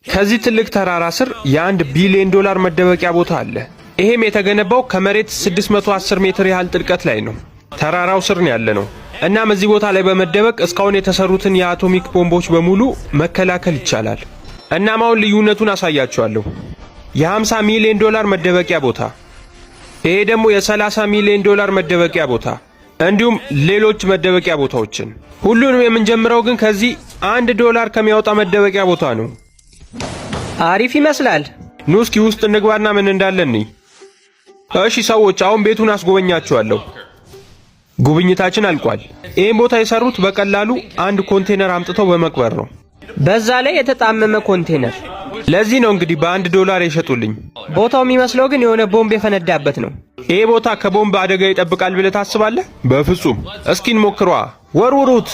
ከዚህ ትልቅ ተራራ ስር የ1 ቢሊዮን ዶላር መደበቂያ ቦታ አለ። ይሄም የተገነባው ከመሬት 610 ሜትር ያህል ጥልቀት ላይ ነው። ተራራው ስር ነው ያለነው። እናም እዚህ ቦታ ላይ በመደበቅ እስካሁን የተሰሩትን የአቶሚክ ቦምቦች በሙሉ መከላከል ይቻላል። እናም አሁን ልዩነቱን አሳያችኋለሁ። የ50 ሚሊዮን ዶላር መደበቂያ ቦታ፣ ይሄ ደግሞ የ30 ሚሊዮን ዶላር መደበቂያ ቦታ፣ እንዲሁም ሌሎች መደበቂያ ቦታዎችን። ሁሉንም የምንጀምረው ግን ከዚህ $1 ከሚያወጣ መደበቂያ ቦታ ነው። አሪፍ ይመስላል። ኑ እስኪ ውስጥ እንግባና ምን እንዳለን። እሺ ሰዎች፣ አሁን ቤቱን አስጎበኛችኋለሁ። ጉብኝታችን አልቋል። ይሄን ቦታ የሰሩት በቀላሉ አንድ ኮንቴነር አምጥተው በመቅበር ነው። በዛ ላይ የተጣመመ ኮንቴነር። ለዚህ ነው እንግዲህ $1 የሸጡልኝ። ቦታው የሚመስለው ግን የሆነ ቦምብ የፈነዳበት ነው። ይሄ ቦታ ከቦምብ አደጋ ይጠብቃል ብለህ ታስባለህ? በፍጹም። እስኪ እንሞክሯ። ወርውሩት።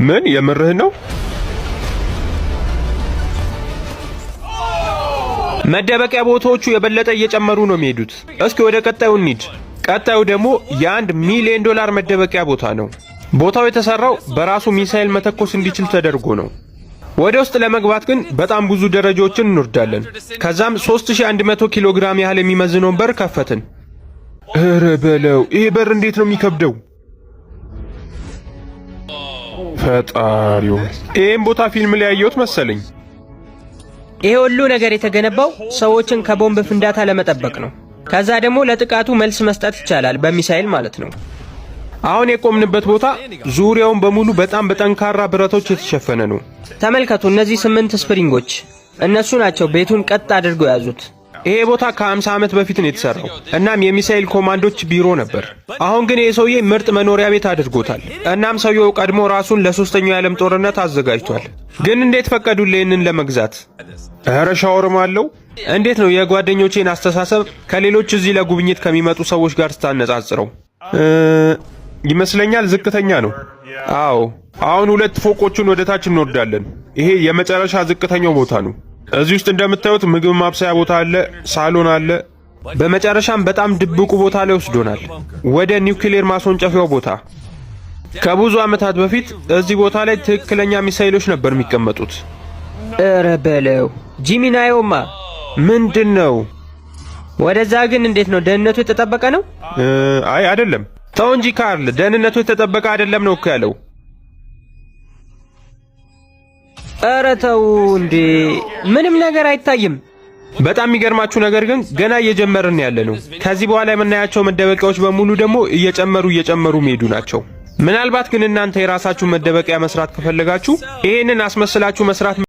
ምን የምርህ ነው? መደበቂያ ቦታዎቹ የበለጠ እየጨመሩ ነው የሚሄዱት። እስኪ ወደ ቀጣዩ እንሂድ። ቀጣዩ ደግሞ የ1 ሚሊዮን ዶላር መደበቂያ ቦታ ነው። ቦታው የተሰራው በራሱ ሚሳኤል መተኮስ እንዲችል ተደርጎ ነው። ወደ ውስጥ ለመግባት ግን በጣም ብዙ ደረጃዎችን እንወርዳለን። ከዛም 3100 ኪሎ ግራም ያህል የሚመዝነውን በር ከፈትን። እረ በለው፣ ይሄ በር እንዴት ነው የሚከብደው! ፈጣሪው፣ ይሄን ቦታ ፊልም ላይ ያየሁት መሰለኝ። ይሄ ሁሉ ነገር የተገነባው ሰዎችን ከቦምብ ፍንዳታ ለመጠበቅ ነው። ከዛ ደግሞ ለጥቃቱ መልስ መስጠት ይቻላል፣ በሚሳኤል ማለት ነው። አሁን የቆምንበት ቦታ ዙሪያውን በሙሉ በጣም በጠንካራ ብረቶች የተሸፈነ ነው። ተመልከቱ፣ እነዚህ 8 ስፕሪንጎች፣ እነሱ ናቸው ቤቱን ቀጥ አድርገው ያዙት። ይሄ ቦታ ከ50 ዓመት በፊት ነው የተሰራው። እናም የሚሳኤል ኮማንዶች ቢሮ ነበር። አሁን ግን ይሄ ሰውዬ ምርጥ መኖሪያ ቤት አድርጎታል። እናም ሰውየው ቀድሞ ራሱን ለሶስተኛው የዓለም ጦርነት አዘጋጅቷል። ግን እንዴት ፈቀዱልኝ ይህንን ለመግዛት? ኧረ ሻወርም አለው። እንዴት ነው የጓደኞቼን አስተሳሰብ ከሌሎች እዚህ ለጉብኝት ከሚመጡ ሰዎች ጋር ስታነጻጽረው? ይመስለኛል ዝቅተኛ ነው። አዎ፣ አሁን 2 ፎቆቹን ወደ ታች እንወርዳለን። ይሄ የመጨረሻ ዝቅተኛው ቦታ ነው። እዚህ ውስጥ እንደምታዩት ምግብ ማብሰያ ቦታ አለ፣ ሳሎን አለ። በመጨረሻም በጣም ድብቁ ቦታ ላይ ወስዶናል፣ ወደ ኒውክሌር ማስወንጨፊያው ቦታ። ከብዙ ዓመታት በፊት እዚህ ቦታ ላይ ትክክለኛ ሚሳኤሎች ነበር የሚቀመጡት። እረ በለው ጂሚናዮማ፣ ምንድነው? ወደዛ ግን እንዴት ነው? ደህንነቱ የተጠበቀ ነው? አይ አይደለም። ተው እንጂ ካርል፣ ደህንነቱ የተጠበቀ አይደለም ነው እኮ ያለው። ኧረ ተው እንዴ! ምንም ነገር አይታይም። በጣም የሚገርማችሁ ነገር ግን ገና እየጀመርን ያለ ነው። ከዚህ በኋላ የምናያቸው መደበቂያዎች በሙሉ ደግሞ እየጨመሩ የሚሄዱ ናቸው። ምናልባት ግን እናንተ የራሳችሁ መደበቂያ መስራት ከፈለጋችሁ ይሄንን አስመስላችሁ መስራት